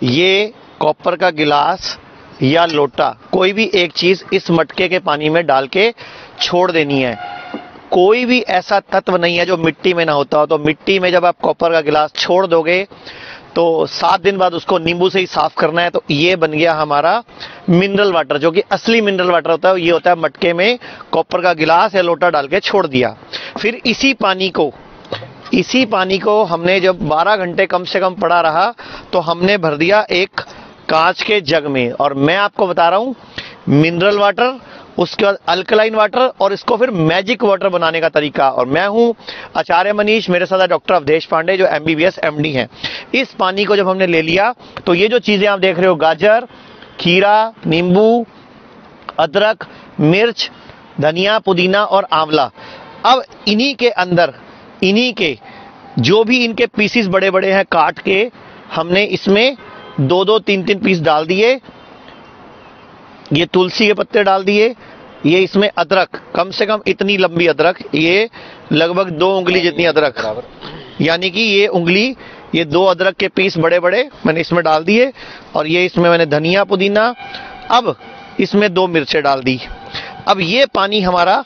ये कॉपर का गिलास या लोटा, कोई भी एक चीज इस मटके के पानी में डाल के छोड़ देनी है। कोई भी ऐसा तत्व नहीं है जो मिट्टी में ना होता हो। तो मिट्टी में जब आप कॉपर का गिलास छोड़ दोगे तो 7 दिन बाद उसको नींबू से ही साफ करना है। तो ये बन गया हमारा मिनरल वाटर, जो कि असली मिनरल वाटर होता है। ये होता है मटके में कॉपर का गिलास या लोटा डाल के छोड़ दिया। फिर इसी पानी को हमने जब 12 घंटे कम से कम पड़ा रहा तो हमने भर दिया एक कांच के जग में। और मैं आपको बता रहा हूं मिनरल वाटर, उसके बाद अल्कलाइन वाटर और इसको फिर मैजिक वाटर बनाने का तरीका। और मैं हूं आचार्य मनीष, मेरे साथ डॉक्टर अवधेश पांडे जो MBBS MD हैं। इस पानी को जब हमने ले लिया तो ये जो चीजें आप देख रहे हो, गाजर, खीरा, नींबू, अदरक, मिर्च, धनिया, पुदीना और आंवला, अब इन्हीं के अंदर जो भी इनके पीसीस बड़े बड़े हैं काट के हमने इसमें 2-2, 3-3 पीस डाल दिए। ये तुलसी के पत्ते डाल दिए। ये इसमें अदरक, कम से कम इतनी लंबी अदरक, ये लगभग 2 उंगली जितनी अदरक, यानी कि ये 2 अदरक के पीस बड़े बड़े मैंने इसमें डाल दिए। और ये इसमें मैंने धनिया, पुदीना, अब इसमें 2 मिर्चें डाल दी। अब ये पानी हमारा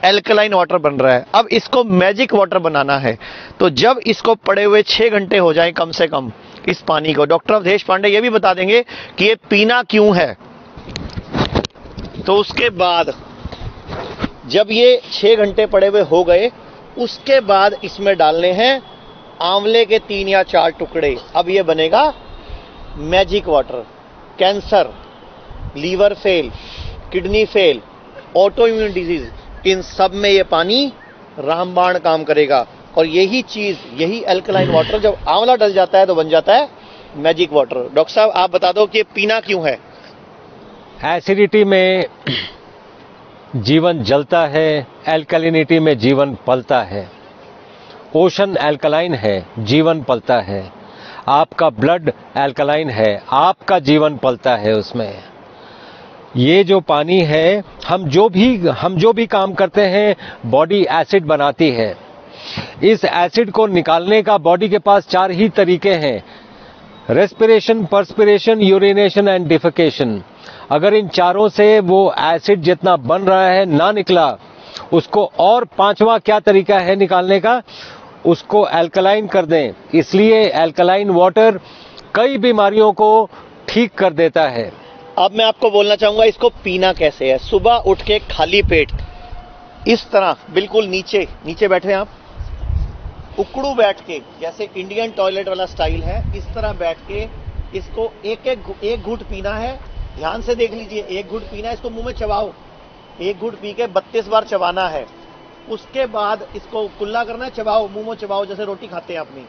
एल्कलाइन वाटर बन रहा है। अब इसको मैजिक वाटर बनाना है। तो जब इसको पड़े हुए 6 घंटे हो जाएं कम से कम इस पानी को, डॉक्टर अवधेश पांडे ये भी बता देंगे कि ये पीना क्यों है। तो उसके बाद जब ये 6 घंटे पड़े हुए हो गए, उसके बाद इसमें डालने हैं आंवले के 3 या 4 टुकड़े। अब ये बनेगा magic water. Cancer, liver fail, kidney fail, autoimmune disease, इन सब में ये पानी रामबाण काम करेगा। और यही अल्कलाइन वाटर जब आंवला डल जाता है तो बन जाता है मैजिक वाटर। डॉक्टर साहब आप बता दो कि ये पीना क्यों है। एसिडिटी में जीवन जलता है, एल्कलिनिटी में जीवन पलता है। ओशन एल्कलाइन है, जीवन पलता है। आपका ब्लड एल्कलाइन है, आपका जीवन पलता है उसमें। ये जो पानी है, हम जो भी काम करते हैं बॉडी एसिड बनाती है। इस एसिड को निकालने का बॉडी के पास 4 ही तरीके हैं, respiration, perspiration, urination and defecation. अगर इन चारों से वो एसिड जितना बन रहा है ना निकला, उसको और 5वां क्या तरीका है निकालने का, उसको एल्कलाइन कर दें। इसलिए एल्कलाइन वाटर कई बीमारियों को ठीक कर देता है। अब मैं आपको बोलना चाहूंगा इसको पीना कैसे है। सुबह उठ के खाली पेट इस तरह बिल्कुल नीचे बैठे आप, उकड़ू बैठ के, जैसे इंडियन टॉयलेट वाला स्टाइल है, इस तरह बैठ के इसको एक घूंट पीना है। ध्यान से देख लीजिए, एक घूंट पीना है, इसको मुंह में चबाओ। एक घूंट पी के 32 बार चबाना है। उसके बाद इसको कुल्ला करना है, चबाओ, मुंह में चबाओ, जैसे रोटी खाते हैं अपनी,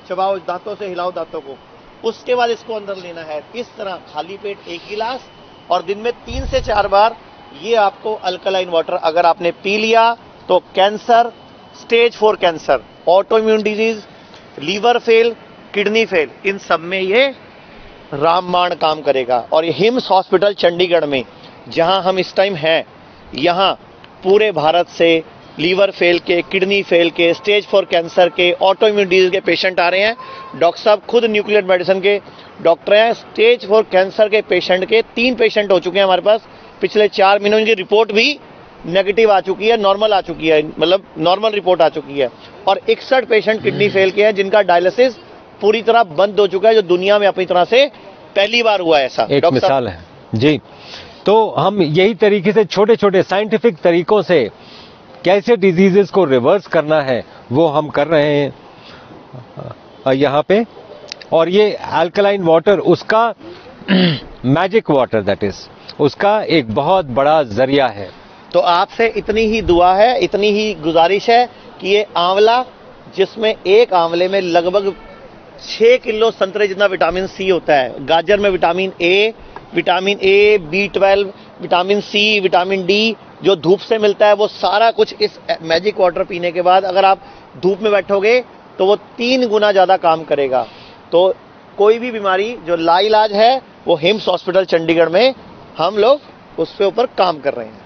चबाओ, दांतों से हिलाओ दांतों को। उसके बाद इसको अंदर लेना है इस तरह खाली पेट 1 गिलास, और दिन में 3 से 4 बार ये आपको अल्कलाइन वाटर अगर आपने पी लिया तो cancer, stage 4 cancer, autoimmune disease, liver fail, kidney fail, इन सब में ये रामबाण काम करेगा। और ये हिम्स हॉस्पिटल चंडीगढ़ में जहां हम इस टाइम हैं, यहां पूरे भारत से लीवर फेल के, किडनी फेल के, स्टेज 4 कैंसर के, ऑटो इम्यून डिजीज के पेशेंट आ रहे हैं। डॉक्टर साहब खुद न्यूक्लियर मेडिसिन के डॉक्टर हैं। स्टेज 4 कैंसर के पेशेंट के 3 पेशेंट हो चुके हैं हमारे पास पिछले 4 महीनों। की रिपोर्ट भी नेगेटिव आ चुकी है, नॉर्मल आ चुकी है, मतलब नॉर्मल रिपोर्ट आ चुकी है। और 61 पेशेंट किडनी फेल के हैं जिनका डायलिसिस पूरी तरह बंद हो चुका है, जो दुनिया में अपनी तरह से पहली बार हुआ है। ऐसा एक मिसाल है जी। तो हम यही तरीके से छोटे छोटे साइंटिफिक तरीकों से कैसे डिजीजेस को रिवर्स करना है वो हम कर रहे हैं यहाँ पे। और ये अल्कलाइन वाटर उसका मैजिक वाटर, दैट इज उसका एक बहुत बड़ा जरिया है। तो आपसे इतनी ही दुआ है, इतनी ही गुजारिश है कि ये आंवला, जिसमें एक आंवले में लगभग 6 किलो संतरे जितना विटामिन सी होता है, गाजर में vitamin A, B12, vitamin C, vitamin D जो धूप से मिलता है, वो सारा कुछ इस मैजिक वाटर पीने के बाद अगर आप धूप में बैठोगे तो वो 3 गुना ज्यादा काम करेगा। तो कोई भी बीमारी जो लाइलाज है वो हिम्स हॉस्पिटल चंडीगढ़ में हम लोग उस पे ऊपर काम कर रहे हैं।